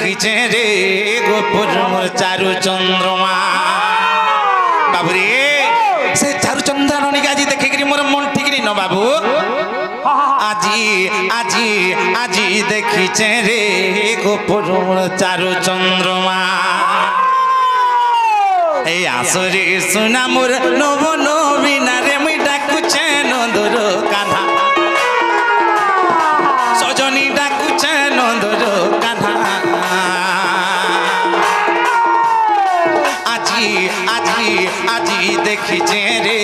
দেখিছে রে গোপুর মোর চারু চন্দ্রমা বাবুরে সে চারু চন্দ্রাণীকে আজি দেখিকি মোর মন ঠিকরি ন বাবু আজি আজি আজি দেখিছে রে গোপুর মোর চারু চন্দ্রমা এই আসরে সোনা মোর নব নবীনা রে মুই ডাকুছে নন্দর কানা সজনী ডাকুছে নন্দর কানা আজি আজি আজি দেখিছে রে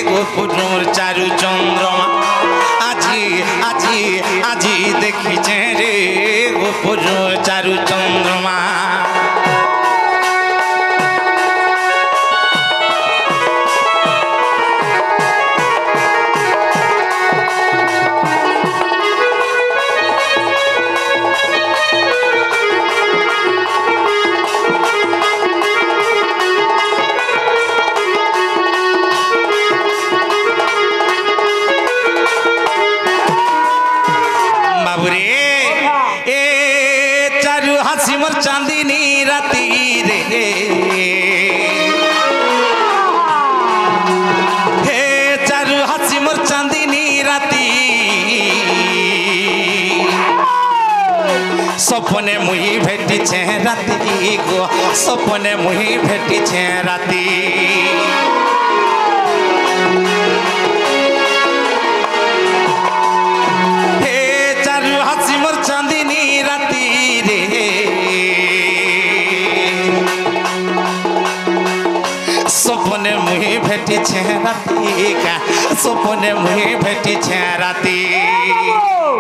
গোপুর চারু চন্দ্রমা আজি আজি আজি দেখিছে রে গোপুর চারু চন্দ্রমা चांदनी राती रे हे चारु हासी मोर चांदनी राती सपने मुही भेटी छे राती गो सपने मुही भेटी छे राती हे चारु हासी मोर चांदनी राती रे सपने मुही भेटी छे राती का सपने मुही भेटी छे राती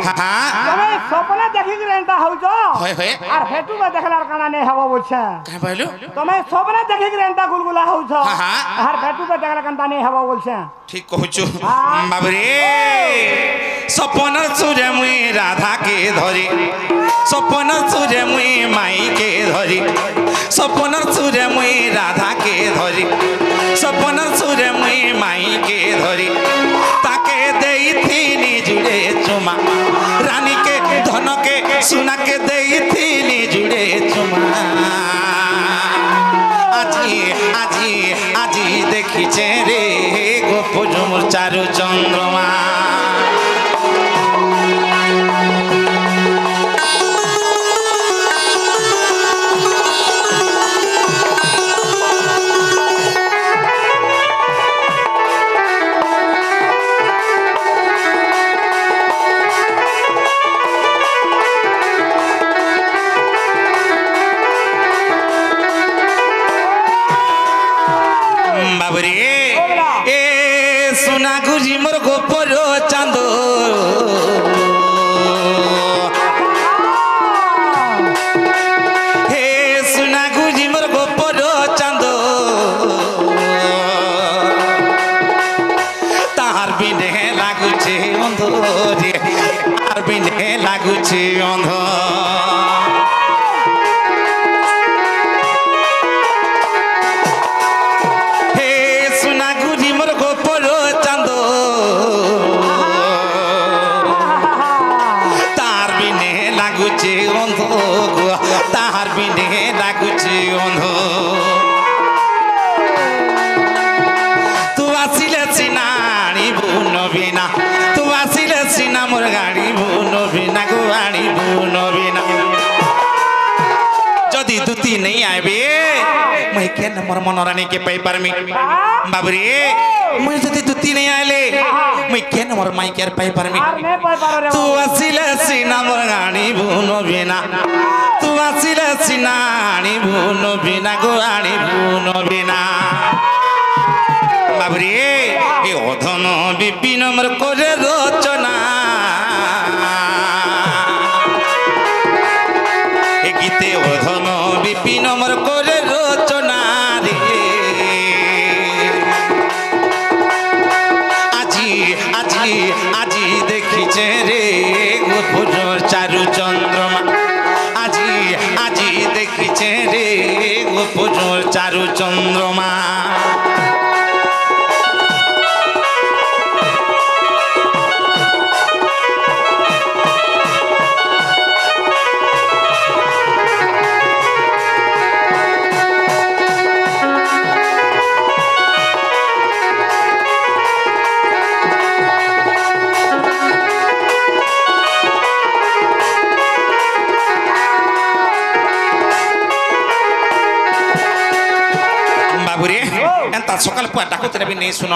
हां तमे सपने देखि के रेंटा हौ जो होय होय आर भेटू में देखलार काना नै हवा बोलछे का कहलु तमे सपने देखि के रेंटा गुलगुला हौ जो हां आर भेटू में देखला काना नै हवा बोलछे ठीक कहूछु बाबरे सपन सुरे मुई राधा के धरी सपन सुरे मुई माई के धरी सपन सुरे मुई राधा के धरी सपन सुरे मुई माई के धरी ताके देई थी जुड़े चुमा रानी के धन के सुना के देई थी जुड़े चुमा আজি আজি আজি দেখিছে রে গোপুর মোর চারু চন্দ্রমা बाबरे ए सोना गुजी मोर गोपर चांद हे सोना गुजी मोर गोपर चांद ताहार बिने लागुछे अंध रे ताहार बिने लागुछे अंध ताहार बिने लागुछे अंध तू आसिले सिना आनिबु नबीना तू आसिले सिना मोर गाड़ीबु नबीना गो आनिबु नबीना जदि दुती नहीं आबे मैं केन मोर मनरानी के पाई परमी बाबरे मैं जदि दुती नहीं आले मैं केन मोर माई के पाई परमी तू आसिले सिना मोर गाड़ीबु नबीना तू आसिले सिना आनिबु नबीना गो आनिबु नबीना बाबरे ए अधन विपिन मोर करे रचना ए गीते अधन विपिन मोर करे रचना रे আজি আজি আজি দেখিছে রে গোপুর চারু চন্দ্রমা আজি আজি দেখিছে রে গোপুর চারু চন্দ্রমা তা সকাল পুয়া ডাকুতরে বি নেই শুন